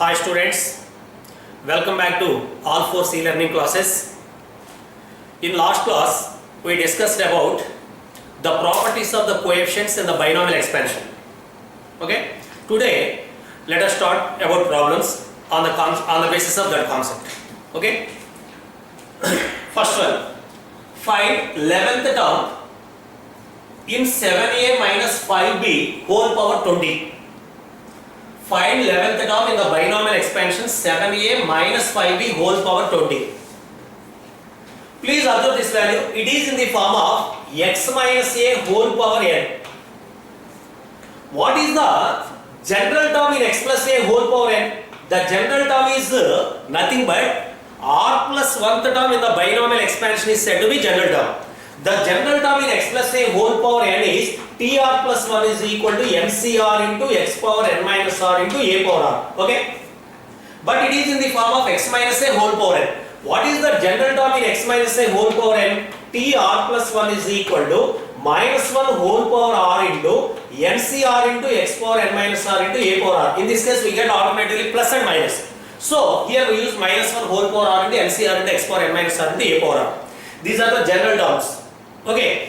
Hi students, welcome back to all 4C learning classes. In last class, we discussed about the properties of the coefficients in the binomial expansion. Okay. Today, let us start about problems on the basis of that concept. Okay. First one, find 11th term in 7a minus 5b whole power 20. Find 11th term in the binomial expansion 7a minus 5b whole power 20. Please observe this value. It is in the form of x minus a whole power n. What is the general term in x plus a whole power n? The general term is nothing but r plus 1th term in the binomial expansion is said to be general term. The general term in x plus a whole power n is tr plus 1 is equal to mcr into x power n minus r into a power r. Okay? But it is in the form of x minus a whole power n. What is the general term in x minus a whole power n? tr plus 1 is equal to minus 1 whole power r into mcr into x power n minus r into a power r. In this case, we get automatically plus and minus. So, here we use minus 1 whole power r into mcr into x power n minus r into a power r. These are the general terms. Okay.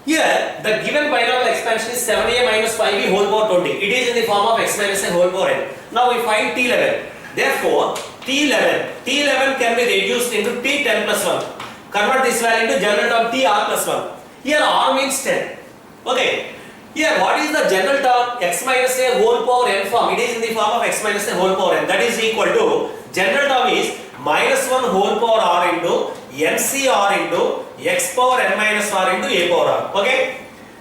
Here, the given binomial expansion is 7a minus 5b whole power 20. It is in the form of x minus a whole power n. Now, we find t11. Therefore, t11 can be reduced into t10 plus 1. Convert this value into general term tr plus 1. Here, r means 10. Okay. Here, what is the general term x minus a whole power n form? It is in the form of x minus a whole power n. That is equal to, general term is minus 1 whole power r into mcr into x power n minus r into a power r. Okay.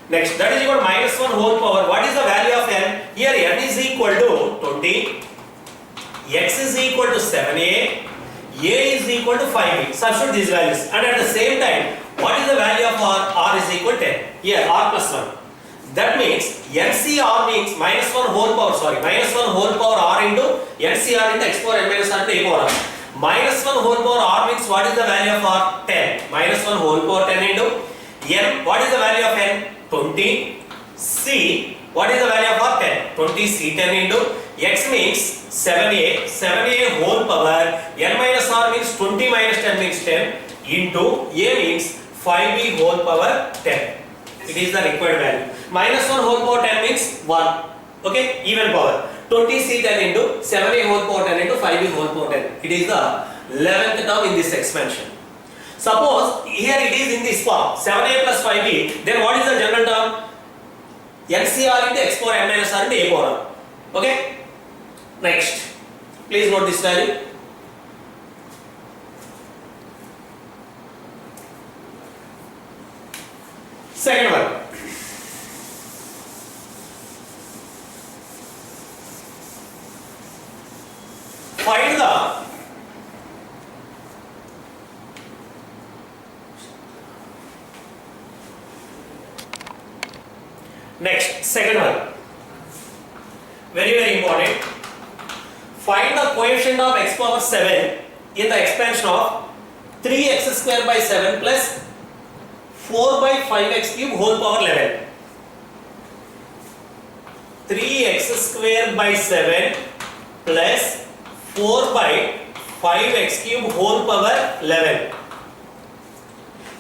Next, that is equal to minus 1 whole power. What is the value of n? Here n is equal to 20, x is equal to 7a, a is equal to 5b. Substitute these values. And at the same time, what is the value of r? R is equal to 10. Here r plus 1. That means mcr means minus 1 whole power, minus 1 whole power r into mcr into x power n minus r into a power r. Minus 1 whole power r means what is the value of r? 10. Minus 1 whole power 10 into n. What is the value of n? 20. C. What is the value of r? 10. 20 c 10 into x means 7a. 7a whole power n minus r means 20 minus 10 means 10 into a means 5b whole power 10. It is the required value. Minus 1 whole power 10 means 1. Okay, even power. 20 c 10 into 7a whole power 10 into 5b whole power 10. It is the 11th term in this expansion. Suppose here it is in this form 7a plus 5b, then what is the general term? mcr into x power n minus r into a power r. Okay. Next, please note this value. Second one. Find the next, second one. Very important. Find the coefficient of x power 7 in the expansion of 3x square by 7 plus 4 by 5x cube whole power 11. 3x square by 7 plus 4 by 5x cube whole power 11.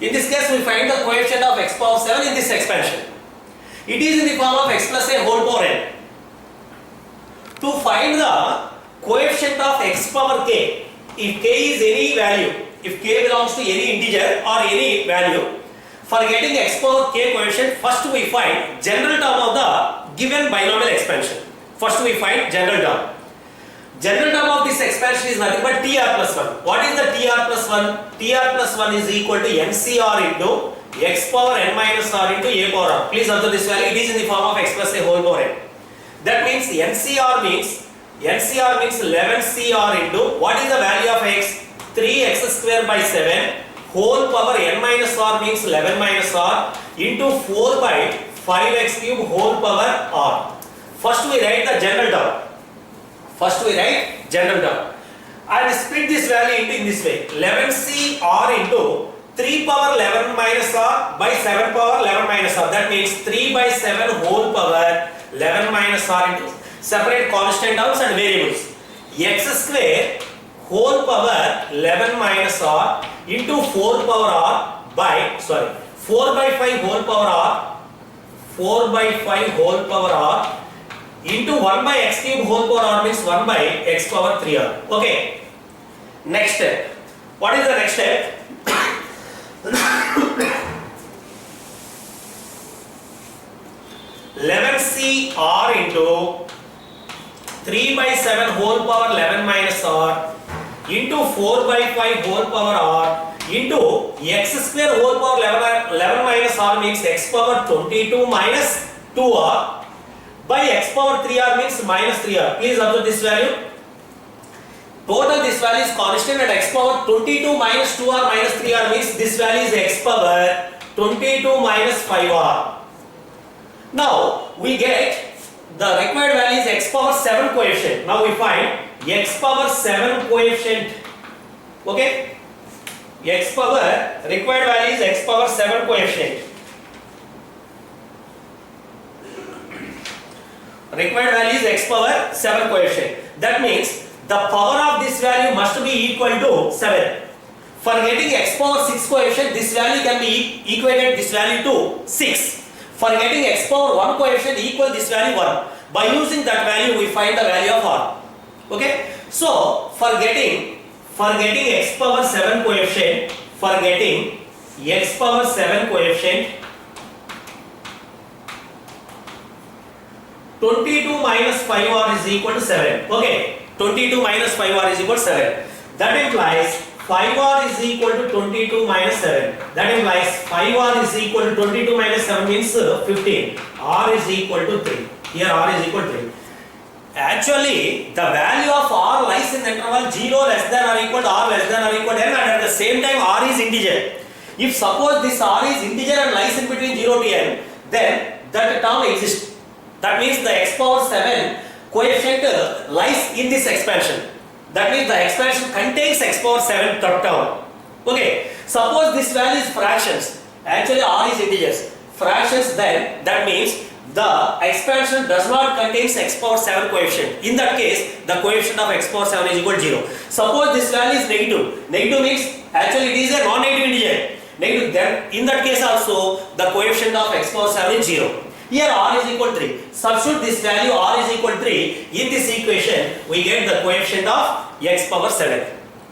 In this case, we find the coefficient of x power 7 in this expansion. It is in the form of x plus a whole power n. To find the coefficient of x power k, if k is any value, if k belongs to any integer or any value, for getting x power k coefficient, first we find general term of the given binomial expansion. First we find general term. General term of this expansion is nothing but tr plus 1. What is the tr plus 1? tr plus 1 is equal to mcr into x power n minus r into a power r. Please observe this value. It is in the form of x plus a whole power n. That means mcr means 11cr into what is the value of x? 3x square by 7 whole power n minus r means 11 minus r into 4 by 5x cube whole power r. First we write the general term. And split this value into in this way. 11cr into 3 power 11 minus r by 7 power 11 minus r. That means 3 by 7 whole power 11 minus r into separate constant terms and variables. x square whole power 11 minus r into 4 power r by 4 by 5 whole power r 4 by 5 whole power r into 1 by x cube whole power r means 1 by x power 3r. Okay. Next step. What is the next step? 11c r into 3 by 7 whole power 11 minus r into 4 by 5 whole power r into x square whole power 11 minus r means x power 22 minus 2r by x power 3r means minus 3r. Please observe this value. Total this value is constant and x power 22 minus 2r minus 3r means this value is x power 22 minus 5r. Now we get the required value is x power 7 coefficient. Now we find x power 7 coefficient. Okay? X power required value is x power 7 coefficient. Required value is x power 7 coefficient. That means the power of this value must be equal to 7. For getting x power 6 coefficient, this value can be equated this value to 6. For getting x power 1 coefficient equal this value 1. By using that value we find the value of r. Okay? So for getting x power 7 coefficient, for getting x power 7 coefficient, 22 minus 5r is equal to 7. Okay? 22 minus 5r is equal to 7. That implies 5r is equal to 22 minus 7. That implies 5r is equal to 22 minus 7 means 15. R is equal to 3. Here r is equal to 3. Actually, the value of r lies in the interval 0 less than or equal to r less than or equal to n, and at the same time r is integer. If suppose this r is integer and lies in between 0 to n, then that term exists. That means the x power 7 coefficient lies in this expansion. That means the expansion contains x power 7 term. Okay. Suppose this value is fractions. Actually r is integers. Fractions, then that means the expansion does not contain x power 7 coefficient. In that case, the coefficient of x power 7 is equal to 0. Suppose this value is negative. Negative means actually it is a non-negative integer. Negative, then in that case also the coefficient of x power 7 is 0. Here r is equal to 3. Substitute this value r is equal to 3. In this equation, we get the coefficient of x power 7.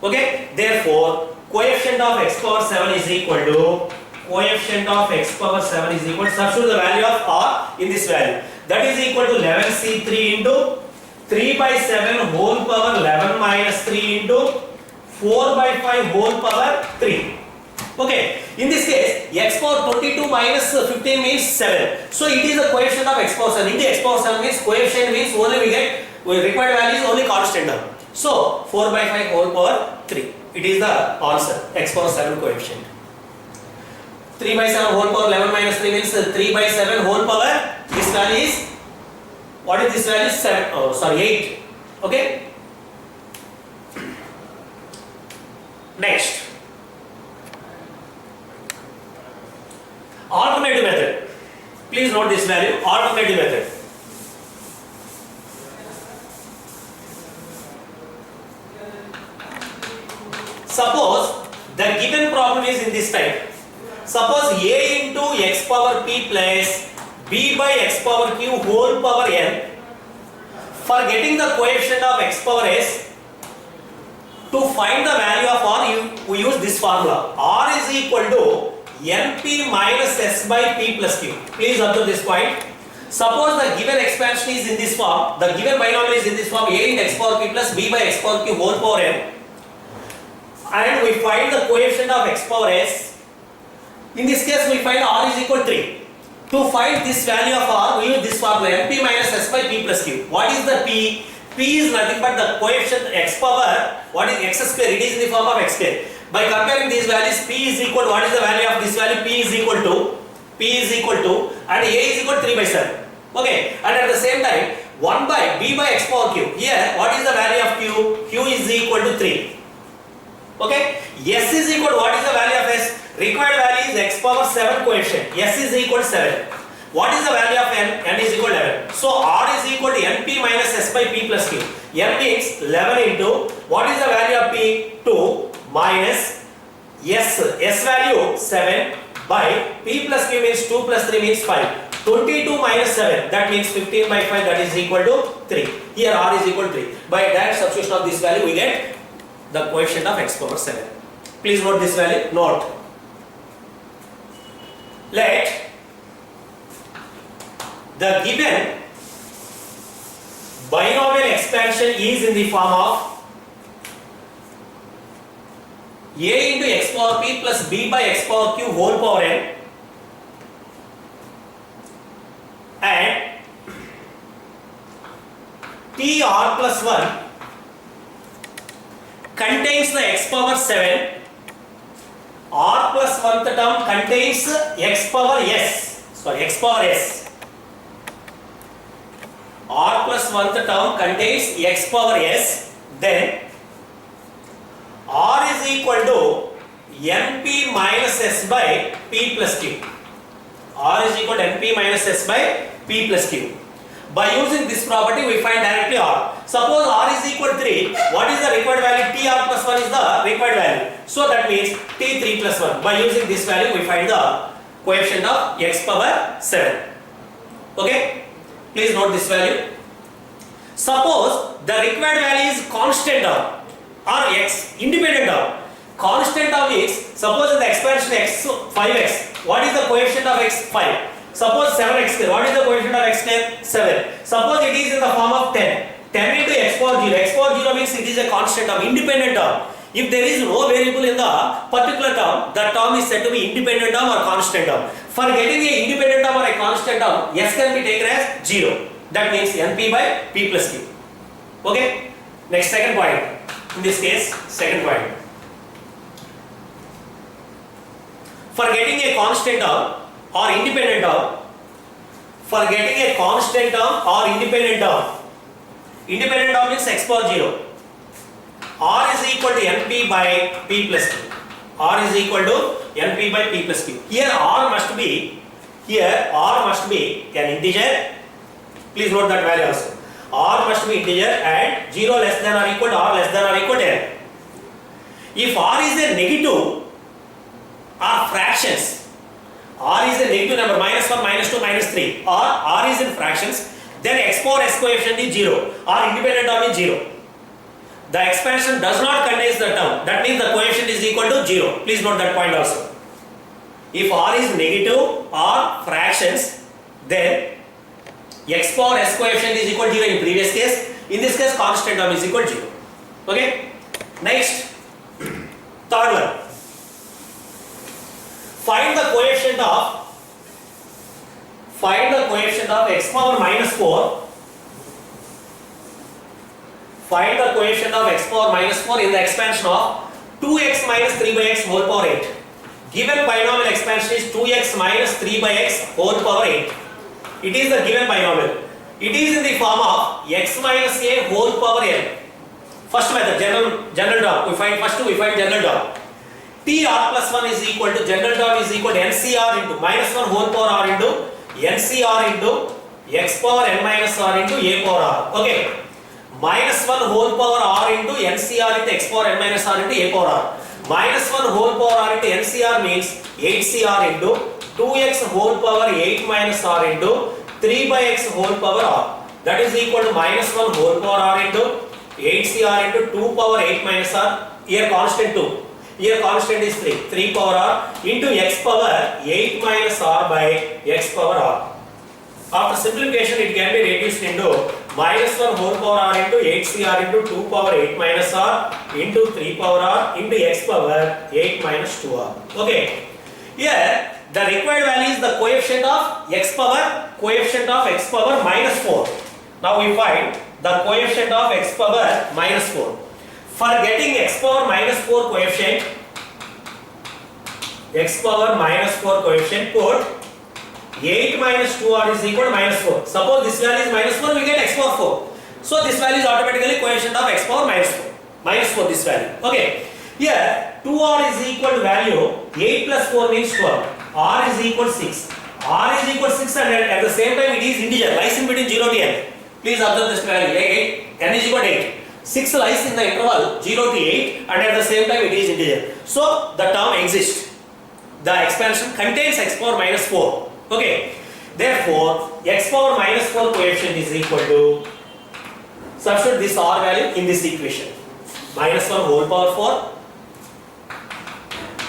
Okay? Therefore, coefficient of x power 7 is equal to coefficient of x power 7 is equal to, substitute the value of r in this value. That is equal to 11c3 into 3 by 7 whole power 11 minus 3 into 4 by 5 whole power 3. Okay, in this case, x power 22 minus 15 means 7. So it is the coefficient of x power 7. In the x power 7 means coefficient means only we required value is only constant term. So 4 by 5 whole power 3. It is the answer, x power 7 coefficient. 3 by 7 whole power 11 minus 3 means 3 by 7 whole power. This value is, what is this value? 7. Oh, sorry, 8. Okay. Next. Alternative method. Please note this value, alternative method. Suppose the given problem is in this type. Suppose a into x power p plus b by x power q whole power n. For getting the coefficient of x power s, to find the value of r, we use this formula. R is equal to np minus s by p plus q. Please observe this point. Suppose the given expansion is in this form, the given binomial is in this form, a into x power p plus b by x power q whole power n, and we find the coefficient of x power s. In this case we find r is equal to 3. To find this value of r, we use this formula, np minus s by p plus q. What is the p? P is nothing but the coefficient x power, what is x square? It is in the form of x square. By comparing these values, p is equal to, what is the value of this value? P is equal to, and a is equal to 3 by 7. Okay, and at the same time, 1 by b by x power q. Here, what is the value of q? Q is equal to 3. Okay, s is equal to, what is the value of s? Required value is x power 7 coefficient. S is equal to 7. What is the value of n? N is equal to 11. So R is equal to Np minus S by P plus Q. N means 11 into, what is the value of P? 2 minus S. S value 7 by P plus Q means 2 plus 3 means 5. 22 minus 7, that means 15 by 5, that is equal to 3. Here R is equal to 3. By direct substitution of this value, we get the coefficient of x power 7. Please note this value. Note. Let the given binomial expansion is in the form of a into x power p plus b by x power q whole power n and t r plus 1 contains the x power 7, r plus 1th term contains x power s, x power s. R plus 1th term contains x power s, then R is equal to Np minus s by P plus Q. R is equal to Np minus s by P plus Q. By using this property, we find directly R. Suppose R is equal to 3, what is the required value? Tr plus 1 is the required value. So that means T3 plus 1. By using this value, we find the coefficient of x power 7. Okay? Please note this value. Suppose the required value is constant term or x, independent term. Constant term is, suppose in the expansion x, 5x. What is the coefficient of x? 5. Suppose 7x, what is the coefficient of x? 7. Suppose it is in the form of 10. 10 into x power 0. X power 0 means it is a constant term, independent term. If there is no variable in the particular term, the term is said to be independent term or constant term. For getting a independent term or a constant term, s can be taken as 0. That means Np by P plus Q. Okay? Next, second point. In this case, second point. For getting a constant term or independent term, for getting a constant term or independent term means x power 0. R is equal to Np by P plus Q. R is equal to Np by P plus Q. Here R must be an integer. Please note that value also. R must be integer and 0 less than or equal to R less than or equal to n. If R is a negative or fractions, R is a negative number, minus 1, minus 2, minus 3, or R is in fractions, then x power s coefficient is 0, or independent term is 0. The expansion does not contain the term, that means the coefficient is equal to 0. Please note that point also. If R is negative or fractions, then x power s coefficient is equal to 0 in previous case. In this case, constant term is equal to 0. Okay? Next, third one. Find the coefficient of x power minus 4. Find the coefficient of x power minus 4 in the expansion of 2x minus 3 by x whole power 8. Given binomial expansion is 2x minus 3 by x whole power 8. It is the given binomial. It is in the form of x minus a whole power n. First method, general term. We find general term. T r plus 1 is equal to, general term is equal to NCR into minus 1 whole power r into NCR into x power n minus r into a power r. Okay. Minus 1 whole power r into NCR into x power n minus r into a power r. Minus 1 whole power r into NCR means 8cr into 2x whole power 8 minus r into 3 by x whole power r. That is equal to minus 1 whole power r into 8cr into 2 power 8 minus r. Here constant 2. Here constant is 3 power r into x power 8 minus r by x power r. After simplification, it can be reduced into minus 1 whole power r into 8cr into 2 power 8 minus r into 3 power r into x power 8 minus 2r. Okay. Here the required value is the coefficient of x power minus 4. Now we find the coefficient of x power minus 4. For getting x power minus 4 coefficient, put 8 minus 2r is equal to minus 4. Suppose this value is minus 4, we get x power 4. So this value is automatically coefficient of x power minus 4. Minus 4 this value. Okay. Here 2r is equal to value 8 plus 4 means 12. R is equal to 6. R is equal to 6 and at the same time it is integer, lies in between 0 to n. Please observe this value, 8, n is equal to 8. 6 lies in the interval 0 to 8 and at the same time it is integer. So the term exists. The expansion contains x power minus 4. Okay. Therefore, x power minus 4 coefficient is equal to, substitute this R value in this equation. Minus 1 whole power 4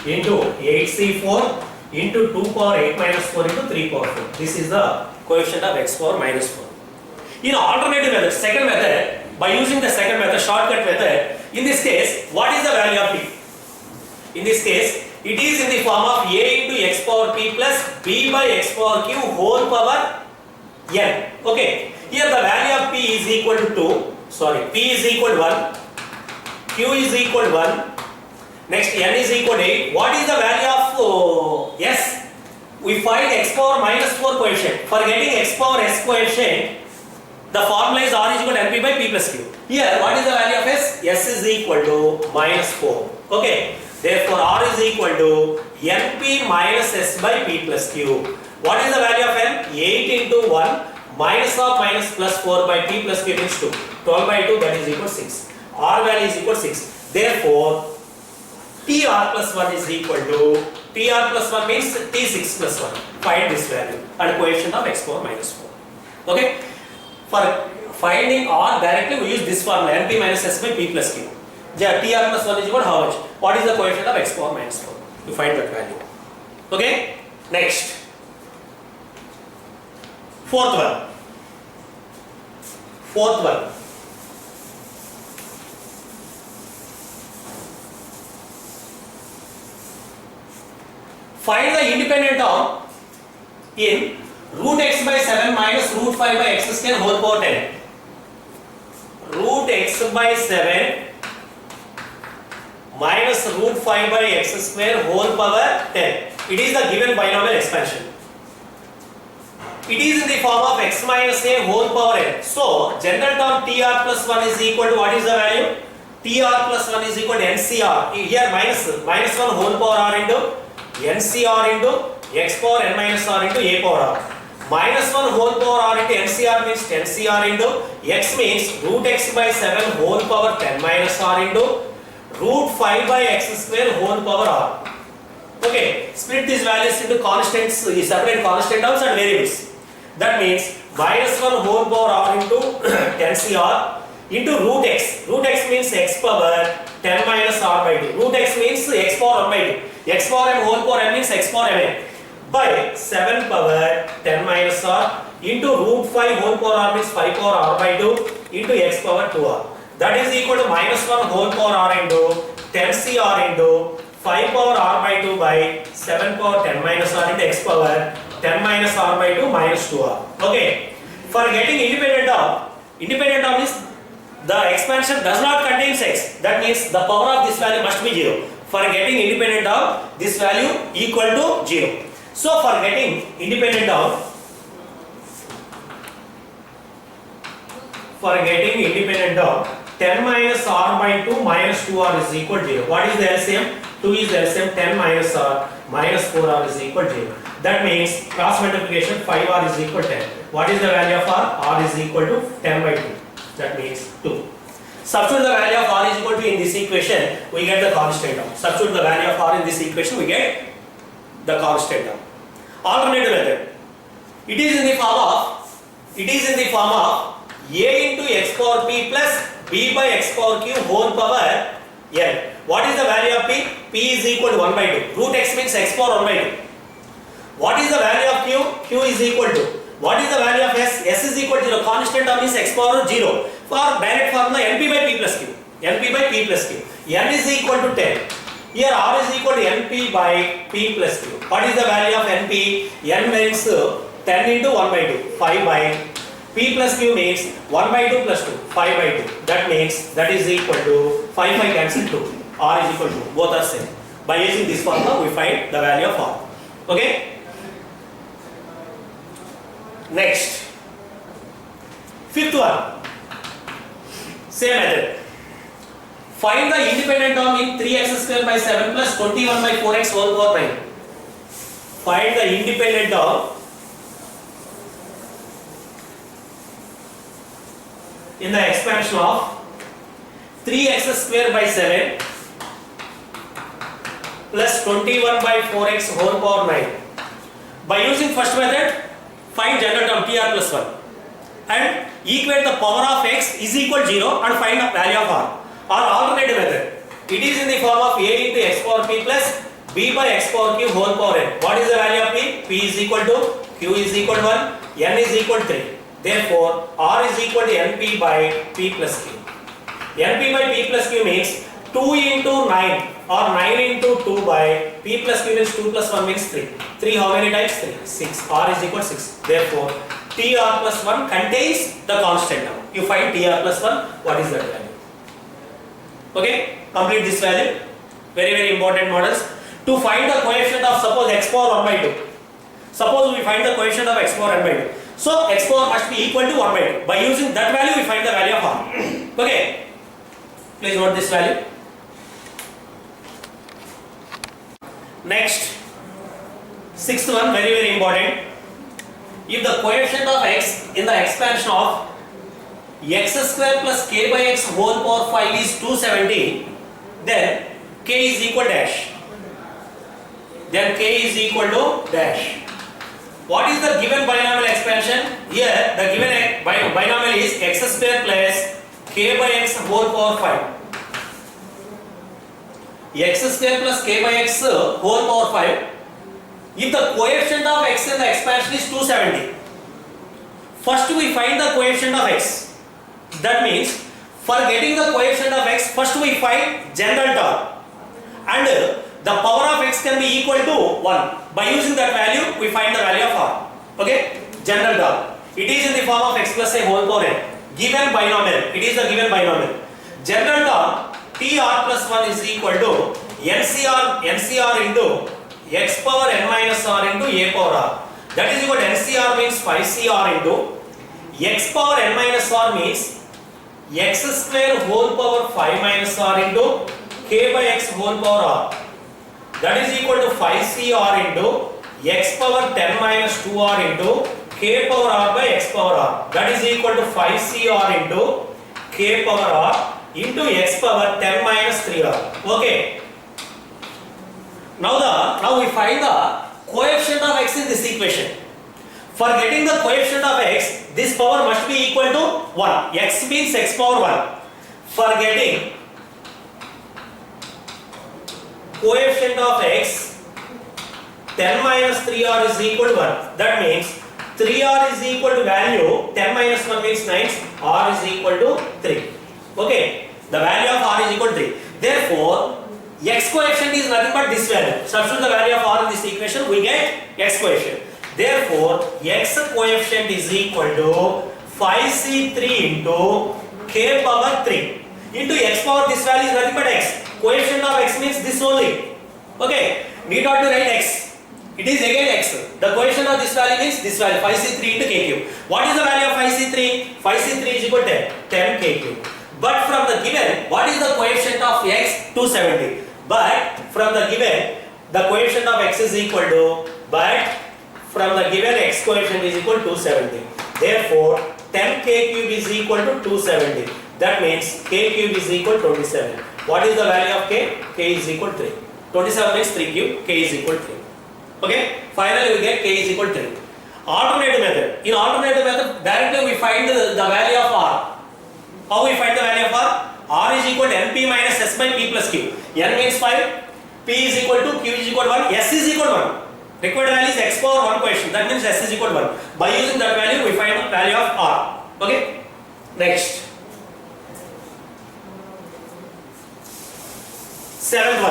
into 8c4 into 2 power 8 minus 4 into 3 power 4. This is the coefficient of x power minus 4. In alternative method, second method, by using the second method, shortcut method, in this case, what is the value of p? In this case, it is in the form of a into x power p plus b by x power q whole power n. Okay. Here the value of p is equal to 2. Sorry, p is equal to 1. Q is equal to 1. Next, n is equal to 8. What is the value of s? We find x power minus 4 coefficient. For getting x power s coefficient, the formula is r is equal to np by p plus q. Here, what is the value of s? S is equal to minus 4. Okay. Therefore, r is equal to np minus s by p plus q. What is the value of n? 8 into 1 minus of minus plus 4 by p plus q means 2. 12 by 2, that is equal to 6. R value is equal to 6. Therefore, TR plus 1 is equal to, TR plus 1 means T6 plus 1. Find this value and coefficient of x power minus 4. Okay. For finding R directly, we use this formula np minus s by p plus q. TR plus 1 is equal to how much? What is the coefficient of x power minus 4? To find that value. Okay. Next. Fourth one. Find the independent term in root x by 7 minus root 5 by x square whole power 10. Root x by 7 minus root 5 by x square whole power 10. It is the given binomial expansion. It is in the form of x minus a whole power n. So, general term TR plus 1 is equal to, what is the value? TR plus 1 is equal to NCR. Here minus 1 whole power r into NCR into x power n minus r into a power r. Minus 1 whole power r into NCR means 10CR into x means root x by 7 whole power 10 minus r into root 5 by x square whole power r. Okay, split these values into constants, separate constant terms and variables. That means minus 1 whole power r into 10CR into root x. Root x means x power 10 minus r by 2. Root x means x power 1 by 2. X power m whole power m means x power m by 7 power 10 minus r into root 5 whole power r means 5 power r by 2 into x power 2r. That is equal to minus 1 whole power r into 10CR into 5 power r by 2 by 7 power 10 minus r into x power 10 minus r by 2 minus 2r. Okay. For getting independent term is the expansion does not contain x. That means the power of this value must be 0. For getting independent term, this value equal to 0. So for getting independent term, 10 minus r by 2 minus 2r is equal to 0. What is the LCM? 2 is the LCM, 10 minus r minus 4r is equal to 0. That means cross multiplication 5r is equal to 10. What is the value of r? R is equal to 10 by 2. That means 2. Substitute the value of r is equal to in this equation, we get the constant term. Substitute the value of r in this equation, we get the constant term. Alternative method. It is in the form of a into x power p plus b by x power q whole power n. What is the value of p? P is equal to 1 by 2. Root x means x power 1 by 2. What is the value of q? Q is equal to. What is the value of s? S is equal to 0. Constant term is x power 0. For direct formula np by p plus q. np by p plus q. N is equal to 10. Here r is equal to np by p plus q. What is the value of np? N means 10 into 1 by 2. 5 by p plus q means 1 by 2 plus 2. 5 by 2. That means that is equal to 5 by cancel 2. R is equal to. Both are same. By using this formula we find the value of r. Okay. Next. Fifth one. Same method. Find the independent term in 3x square by 7 plus 21 by 4x whole power 9. Find the independent term in the expansion of 3x square by 7 plus 21 by 4x whole power 9. By using first method, find general term tr plus 1 and equate the power of x is equal to 0 and find the value of r. Or alternative method, it is in the form of a into x power p plus b by x power q whole power n. What is the value of p? P is equal to q is equal to 1, n is equal to 3. Therefore, r is equal to np by p plus q. np by p plus q means 2 into 9 or 9 into 2 by p plus q means 2 plus 1 means 3. 3 how many times? 3. 6. R is equal to 6. Therefore, tr plus 1 contains the constant number. You find tr plus 1, what is that value? Okay, complete this value. Very, very important models. To find the coefficient of suppose x power 1 by 2. Suppose we find the coefficient of x power n by 2. So, x power must be equal to 1 by 2. By using that value, we find the value of r. Okay, please note this value. Next, sixth one, very, very important. If the coefficient of x in the expansion of x square plus k by x whole power 5 is 270, then k is equal dash. Then k is equal to dash. What is the given binomial expansion? Here the given binomial is x square plus k by x whole power 5. X square plus k by x whole power 5. If the coefficient of x in the expansion is 270, first we find the coefficient of x. That means for getting the coefficient of x, first we find general term and the power of x can be equal to 1. By using that value, we find the value of r. Okay, general term. It is in the form of x plus a whole power n. Given binomial. It is the given binomial. General term tr plus 1 is equal to NCR into x power n minus r into a power r. That is equal to NCR means 5cr into x power n minus r means x square whole power 5 minus r into k by x whole power r. That is equal to 5cr into x power 10 minus 2r into k power r by x power r. That is equal to 5cr into k power r into x power 10 minus 3r. Okay. Now we find the coefficient of x in this equation. For getting the coefficient of x, this power must be equal to 1. X means x power 1. For getting coefficient of x, 10 minus 3r is equal to 1. That means 3r is equal to value, 10 minus 1 means 9, r is equal to 3. Okay, the value of r is equal to 3. Therefore, x coefficient is nothing but this value. Substitute the value of r in this equation, we get x coefficient. Therefore, x coefficient is equal to 5c3 into k power 3 into x power, this value is nothing but x. Coefficient of x means this only. Okay, need not to write x. It is again x. The coefficient of this value means this value, 5c3 into k cube. What is the value of 5c3? 5c3 is equal to 10 k cube. But from the given, what is the coefficient of x? 270. But from the given, the coefficient of x is equal to, from the given x coefficient is equal to 270. Therefore, 10 k cube is equal to 270. That means k cube is equal to 27. What is the value of k? K is equal to 3. 27 is 3 cube, k is equal to 3. Okay, finally we get k is equal to 3. Alternative method. In alternative method, directly we find the value of r. How we find the value of r? R is equal to np minus s by p plus q. N means 5, p is equal to, q is equal to 1, s is equal to 1. Required value is x power 1 coefficient. That means s is equal to 1. By using that value, we find the value of r. Okay. Next. Seventh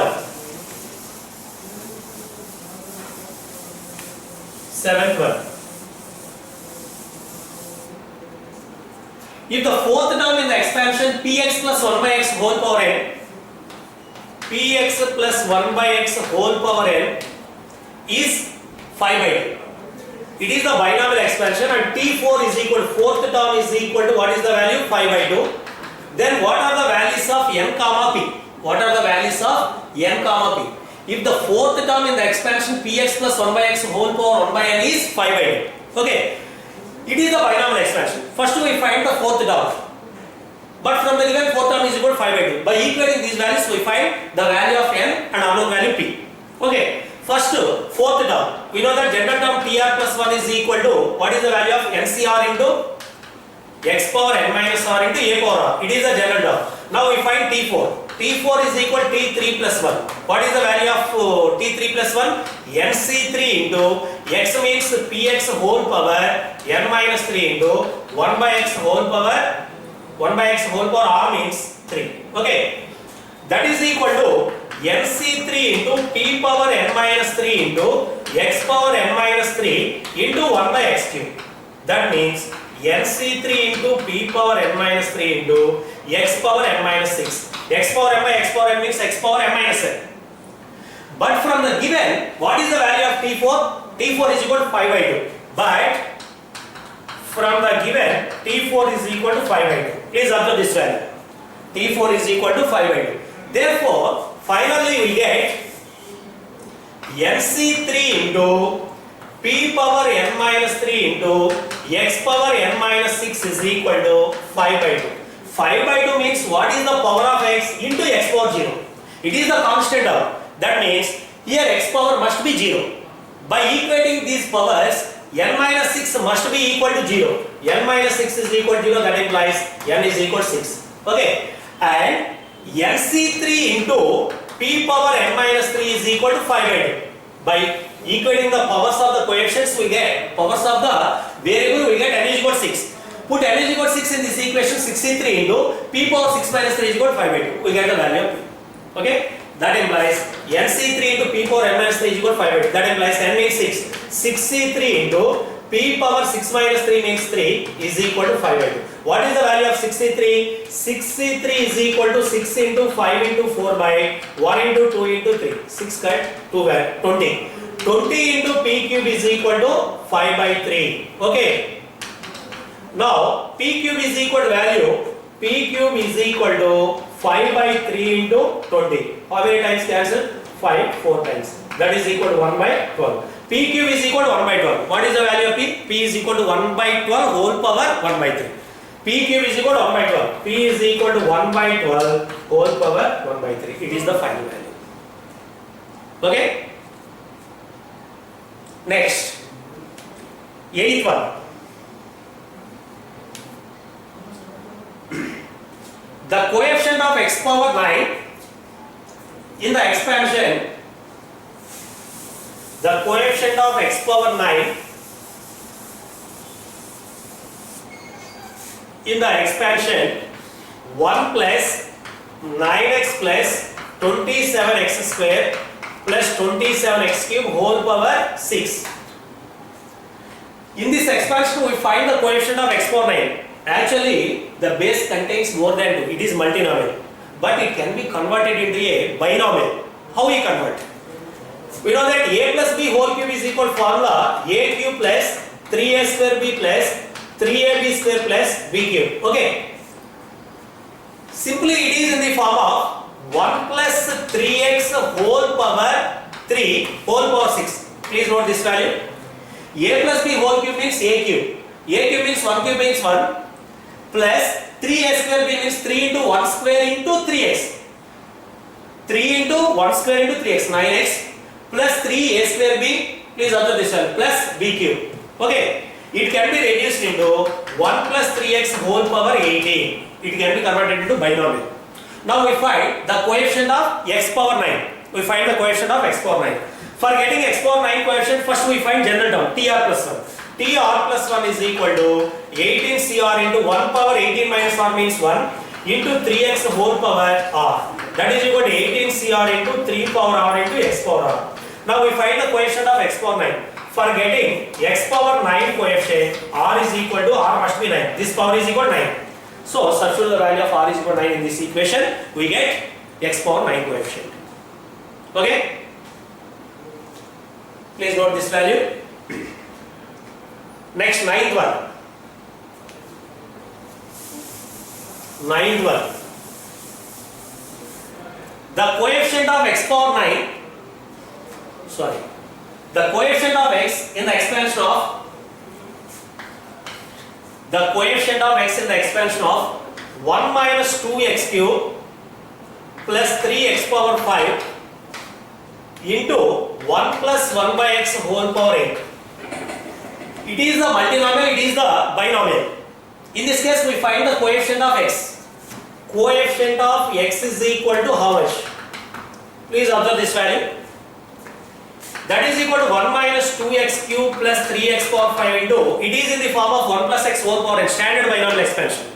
one. If the fourth term in the expansion px plus 1 by x whole power n, px plus 1 by x whole power n is 5 by 2. It is the binomial expansion and t4 is equal to, fourth term is equal to, what is the value? 5 by 2. Then what are the values of n comma p? What are the values of n comma p? If the fourth term in the expansion px plus 1 by x whole power 1 by n is 5 by 2. Okay. It is the binomial expansion. First we find the fourth term. But from the given fourth term is equal to 5 by 2. By equating these values, we find the value of n and unknown value p. Okay. First, fourth term. We know that general term tr plus 1 is equal to, what is the value of ncr into x power n minus r into a power r. It is the general term. Now we find t4. T4 is equal to T3 plus 1. What is the value of T3 plus 1? NC3 into x means Px whole power n minus 3 into 1 by x whole power r means 3. Okay. That is equal to NC3 into P power n minus 3 into x power n minus 3 into 1 by x cube. That means NC3 into P power n minus 3 into x power n minus 6. X power m by x power n means x power m minus n. But from the given, what is the value of T4? T4 is equal to 5 by 2. But from the given, T4 is equal to 5 by 2. Please observe this value. T4 is equal to 5 by 2. Therefore, finally we get NC3 into P power n minus 3 into x power n minus 6 is equal to 5 by 2. 5 by 2 means what is the power of x into x power 0. It is the constant term. That means here x power must be 0. By equating these powers, n minus 6 must be equal to 0. n minus 6 is equal to 0, that implies n is equal to 6. Okay. And nc3 into p power n minus 3 is equal to 5 by 2. By equating the powers of the coefficients, we get powers of the variable, we get n is equal to 6. Put n is equal to 6 in this equation, 63 into p power 6 minus 3 is equal to 5 by 2. We get the value of p. Okay? That implies nc3 into p power n minus 3 is equal to 5 by 2. That implies n means 6. 63 into p power 6 minus 3 means 3 is equal to 5 by 2. What is the value of 63? 63 is equal to 6 into 5 into 4 by 1 into 2 into 3. 6 cut 2 by 20. 20 into p cube is equal to 5 by 3. Okay. Now, p cube is equal to value, p cube is equal to 5 by 3 into 20. How many times cancel? 5, 4 times. That is equal to 1 by 12. P cube is equal to 1 by 12. What is the value of p? P is equal to 1 by 12 whole power 1 by 3. P cube is equal to 1 by 12. P is equal to 1 by 12 whole power 1 by 3. It is the final value. Okay? Next. 8th one. The coefficient of x power 9 in the expansion, the coefficient of x power 9 in the expansion 1 plus 9x plus 27x square plus 27x cube whole power 6. In this expansion we find the coefficient of x power 9. Actually, the base contains more than 2. It is multinomial. But it can be converted into a binomial. How we convert? We know that a plus b whole cube is equal to formula a cube plus 3a square b plus 3ab square plus b cube. Okay. Simply it is in the form of 1 plus 3x whole power 3 whole power 6. Please note this value. A plus b whole cube means a cube. A cube means 1 cube means 1. Plus 3a square b means 3 into 1 square into 3x. 3 into 1 square into 3x, 9x. Plus 3a square b, please observe this one, plus b cube. Okay. It can be reduced into 1 plus 3x whole power 18. It can be converted into binomial. Now we find the coefficient of x power 9. We find the coefficient of x power 9. For getting x power 9 coefficient, first we find general term, tr plus 1. tr plus 1 is equal to 18 cr into 1 power 18 minus 1 means 1 into 3x whole power r. That is equal to 18 cr into 3 power r into x power r. Now we find the coefficient of x power 9. For getting x power 9 coefficient, r is equal to, r must be 9. This power is equal to 9. So substitute the value of r is equal to 9 in this equation. We get x power 9 coefficient. Okay? Please note this value. Next, ninth one. The coefficient of x power 9, the coefficient of x in the expansion of, 1 minus 2x cube plus 3x power 5 into 1 plus 1 by x whole power 8. It is the multinomial, it is the binomial. In this case, we find the coefficient of x. Coefficient of x is equal to how much? Please observe this value. That is equal to 1 minus 2x cube plus 3x power 5 into, it is in the form of 1 plus x whole power n, standard binomial expansion.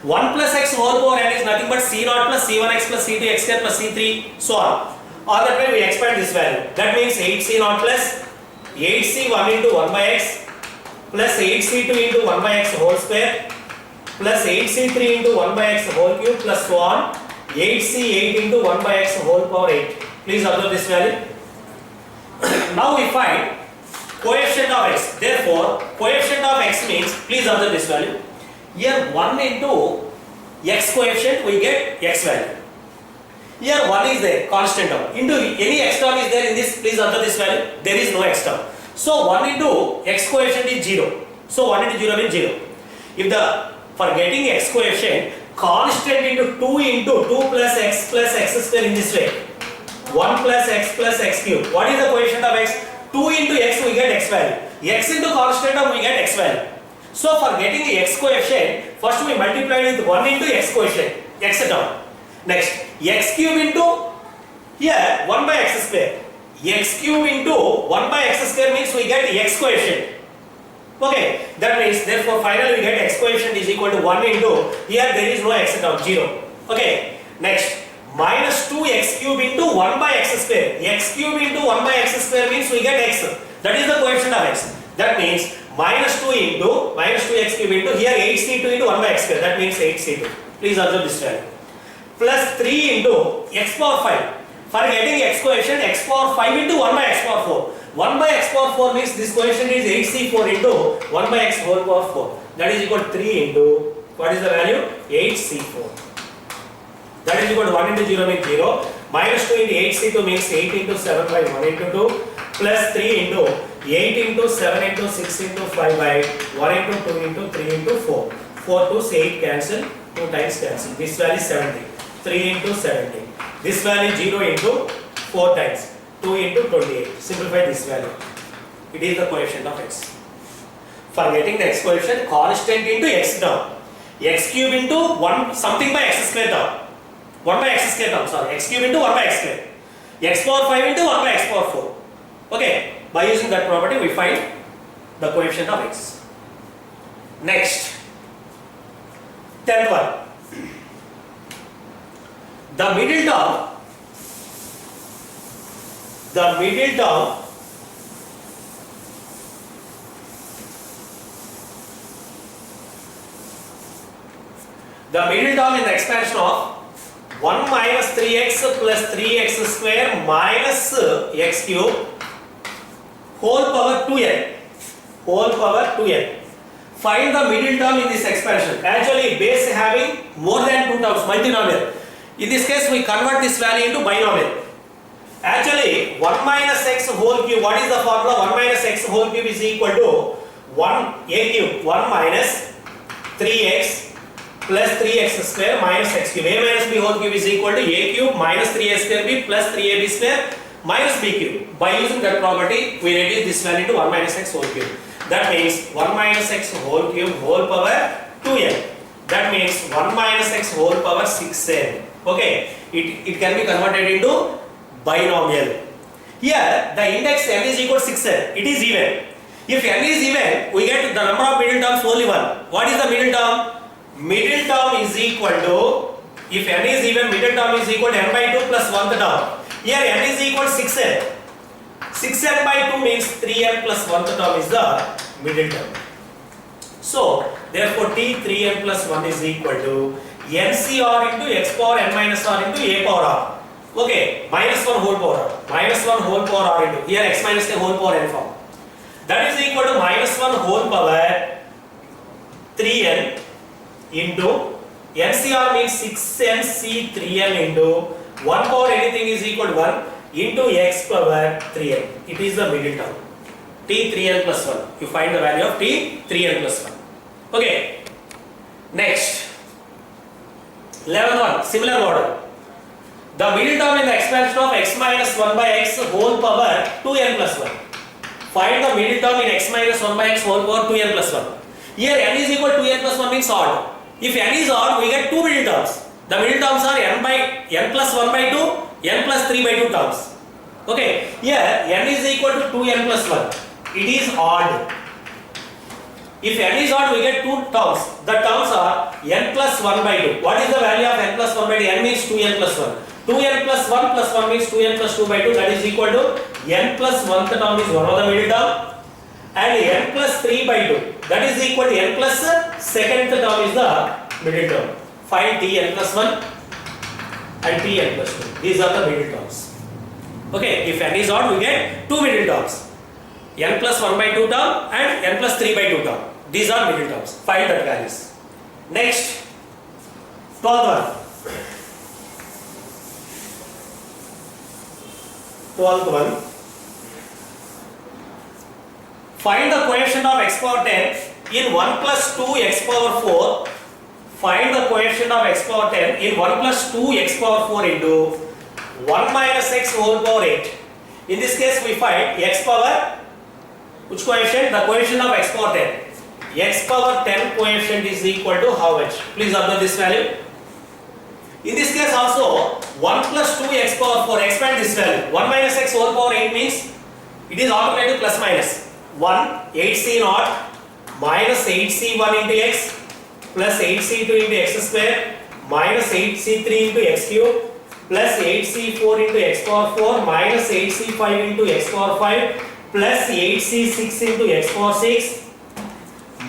1 plus x whole power n is nothing but c0 plus c1x plus c2x square plus c3 so on. Or that way we expand this value. That means 8c0 plus 8c1 into 1 by x plus 8c2 into 1 by x whole square plus 8c3 into 1 by x whole cube plus so on 8c8 into 1 by x whole power 8. Please observe this value. Now we find coefficient of x. Therefore, coefficient of x means, please observe this value. Here 1 into x coefficient we get x value. Here 1 is there, constant term. Into any x term is there in this, please observe this value. There is no x term. So 1 into x coefficient is 0. So 1 into 0 means 0. If the, for getting x coefficient, constant into 2 into 2 plus x square in this way. 1 plus x cube. What is the coefficient of x? 2 into x we get x value. X into constant term we get x value. So for getting the x coefficient, first we multiply with 1 into x coefficient, x term. Next, x cube into, here 1 by x square. X cube into 1 by x square means we get x coefficient. Okay, that means therefore finally we get x coefficient is equal to 1 into, here there is no x term, 0. Okay, next, minus 2x cube into 1 by x square. X cube into 1 by x square means we get x. That is the coefficient of x. That means minus 2x cube into, here 8c2 into 1 by x square. That means 8c2. Please observe this value. Plus 3 into x power 5. For getting x coefficient, x power 5 into 1 by x power 4. 1 by x power 4 means this coefficient is 8c4 into 1 by x whole power 4. That is equal to 3 into, what is the value? 8c4. That is equal to 1 into 0 means 0. Minus 2 into 8c2 means 8 into 7 by 1 into 2. Plus 3 into 8 into 7 into 6 into 5 by 1 into 2 into 3 into 4. 4 to 8 cancel, 2 times cancel. This value is 70. 3 into 70. This value 0 into 4 times. 2 into 28. Simplify this value. It is the coefficient of x. For getting the x coefficient, constant into x term. X cube into 1 something by x square term. 1 by x square term, sorry. X cube into 1 by x square. X power 5 into 1 by x power 4. Okay. By using that property, we find the coefficient of x. Next. 10th one. The middle term in the expansion of 1 minus 3x plus 3x square minus x cube whole power 2n. Whole power 2n. Find the middle term in this expansion. Actually, base having more than 2 terms, multinomial. In this case, we convert this value into binomial. Actually, 1 minus x whole cube, what is the formula? 1 minus x whole cube is equal to 1a cube, 1 minus 3x plus 3x square minus x cube. A minus b whole cube is equal to a cube minus 3a square b plus 3ab square minus b cube. By using that property, we reduce this value to 1 minus x whole cube. That means 1 minus x whole cube whole power 2n. That means 1 minus x whole power 6n. Okay, it can be converted into binomial. Here, the index n is equal to 6n. It is even. If n is even, we get the number of middle terms only 1. What is the middle term? Middle term is equal to, if n is even, middle term is equal to n by 2 plus 1th term. Here n is equal to 6n. 6n by 2 means 3n plus 1th term is the middle term. So, therefore t 3n plus 1 is equal to NCR into x power n minus r into a power r. Okay, minus 1 whole power r. Minus 1 whole power r into, here x minus a whole power n form. That is equal to minus 1 whole power 3n into NCR means 6n c 3n into 1 power anything is equal to 1 into x power 3n. It is the middle term. T 3n plus 1. You find the value of T 3n plus 1. Okay. Next. 11th one, similar model. The middle term in the expansion of x minus 1 by x whole power 2n plus 1. Find the middle term in x minus 1 by x whole power 2n plus 1. Here n is equal to 2n plus 1 means odd. If n is odd, we get two middle terms. The middle terms are n plus 1 by 2, n plus 3 by 2 terms. Okay, here n is equal to 2n plus 1. It is odd. If n is odd, we get two terms. The terms are n plus 1 by 2. What is the value of n plus 1 by 2? N means 2n plus 1. 2n plus 1 plus 1 means 2n plus 2 by 2. That is equal to n plus 1th term is one of the middle term, and n plus 3 by 2. That is equal to n plus 2nd term is the middle term. Find Tn plus 1 and Tn plus 2. These are the middle terms. Okay, if n is odd, we get two middle terms. N plus 1 by 2 term and n plus 3 by 2 term. These are middle terms. Find that values. Next, 12th one. 12th one. Find the coefficient of x power 10 in 1 plus 2 x power 4. Find the coefficient of x power 10 in 1 plus 2 x power 4 into 1 minus x whole power 8. In this case, we find x power, which coefficient? The coefficient of x power 10. X power 10 coefficient is equal to how much? Please observe this value. In this case also, 1 plus 2 x power 4, expand this value. 1 minus x whole power 8 means it is alternative plus minus. 1, 8c naught minus 8c1 into x plus 8c2 into x square minus 8c3 into x cube plus 8c4 into x power 4 minus 8c5 into x power 5 plus 8c6 into x power 6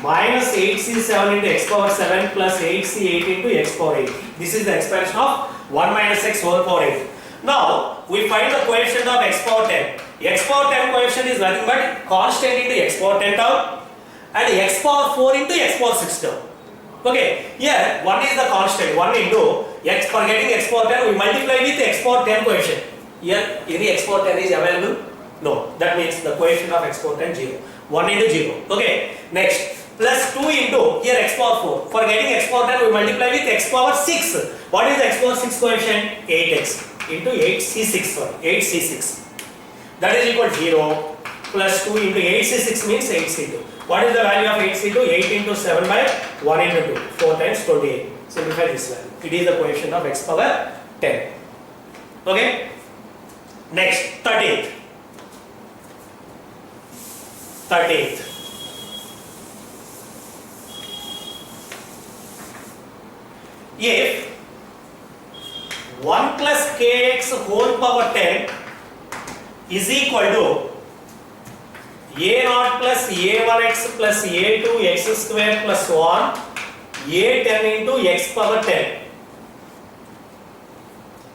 minus 8c7 into x power 7 plus 8c8 into x power 8. This is the expansion of 1 minus x whole power 8. Now, we find the coefficient of x power 10. X power 10 coefficient is nothing but constant into x power 10 term and x power 4 into x power 6 term. Okay, here 1 is the constant, 1 into x, for getting x power 10 we multiply with x power 10 coefficient. Here any x power 10 is available? No, that means the coefficient of x power 10 0. 1 into 0. Okay, next plus 2 into here x power 4. For getting x power 10 we multiply with x power 6. What is the x power 6 coefficient? 8x into 8c6, sorry, 8c6. That is equal to 0 plus 2 into 8c6 means 8c2. What is the value of 8c2? 8 into 7 by 1 into 2. 4 times 28. Simplify this value. It is the coefficient of x power 10. Okay. Next, 13th. 13th. If 1 plus kx whole power 10 is equal to a0 plus a1x plus a2x square plus 1 a10 into x power 10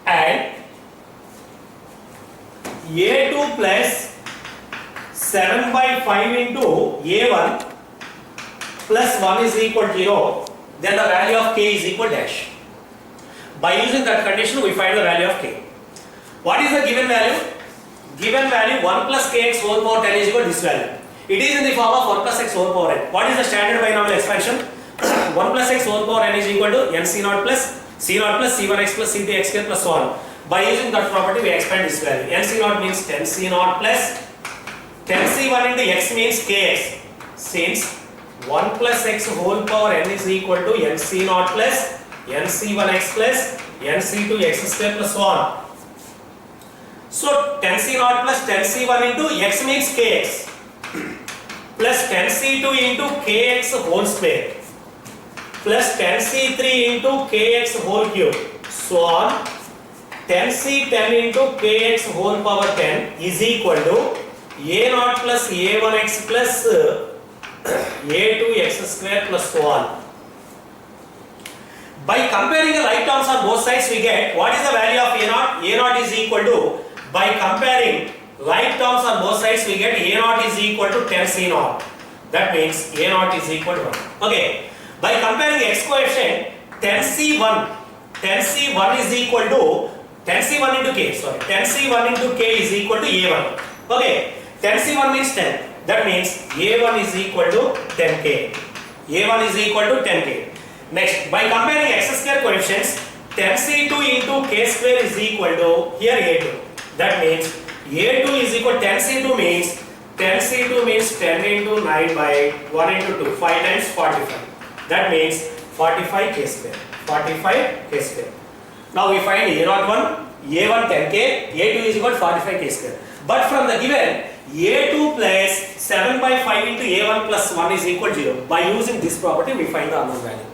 and a2 plus 7 by 5 into a1 plus 1 is equal to 0, then the value of k is equal dash. By using that condition, we find the value of k. What is the given value? Given value 1 plus kx whole power 10 is equal to this value. It is in the form of 1 plus x whole power n. What is the standard binomial expansion? 1 plus x whole power n is equal to n c naught plus c1x plus c2x square plus 1. By using that property, we expand this value. n c naught means 10 c naught plus 10 c1 into x means kx. Since 1 plus x whole power n is equal to n c naught plus n c1x plus n c2x square plus 1. So 10 c naught plus 10 c1 into x means kx plus 10 c2 into kx whole square plus 10 c3 into kx whole cube. So on 10 c10 into kx whole power 10 is equal to a0 plus a1x plus a2x square plus 1. By comparing the like terms on both sides, we get what is the value of a0? A0 is equal to, by comparing like terms on both sides, we get a0 is equal to 10 c0. That means a0 is equal to 1. Okay. By comparing x coefficient, 10 c1 is equal to 10 c1 into k. Sorry, 10 c1 into k is equal to a1. Okay. 10 c1 means 10. That means a1 is equal to 10k. a1 is equal to 10k. Next, by comparing x square coefficients, 10c2 into k square is equal to here a2. That means a2 is equal 10c2 means 10 into 9 by 1 into 2, 5 times 45. That means 45 k square. 45 k square. Now we find a01, a1 10k, a2 is equal to 45 k square. But from the given a2 plus 7 by 5 into a1 plus 1 is equal to 0. By using this property we find the unknown value.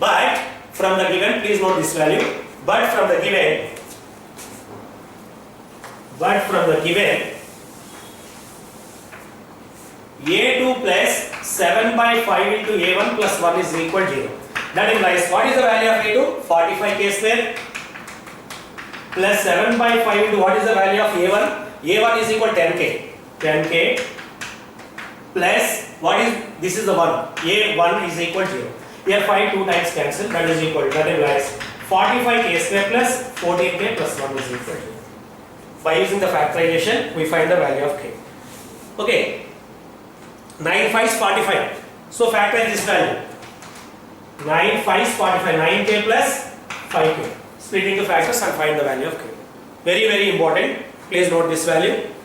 But from the given, please note this value. But from the given a2 plus 7 by 5 into a1 plus 1 is equal to 0. That implies what is the value of a2? 45 k square plus 7 by 5 into what is the value of a1? a1 is equal to 10k plus what is this is the 1, a1 is equal to 0. Here 5 2 times cancel, that is equal to, that implies 45 k square plus 14k plus 1 is equal to. By using the factorization we find the value of k. Okay, 9 5 is 45. So factorize this value. 9 5 is 45, 9k plus 5k. Split into factors and find the value of k. Very important. Please note this value.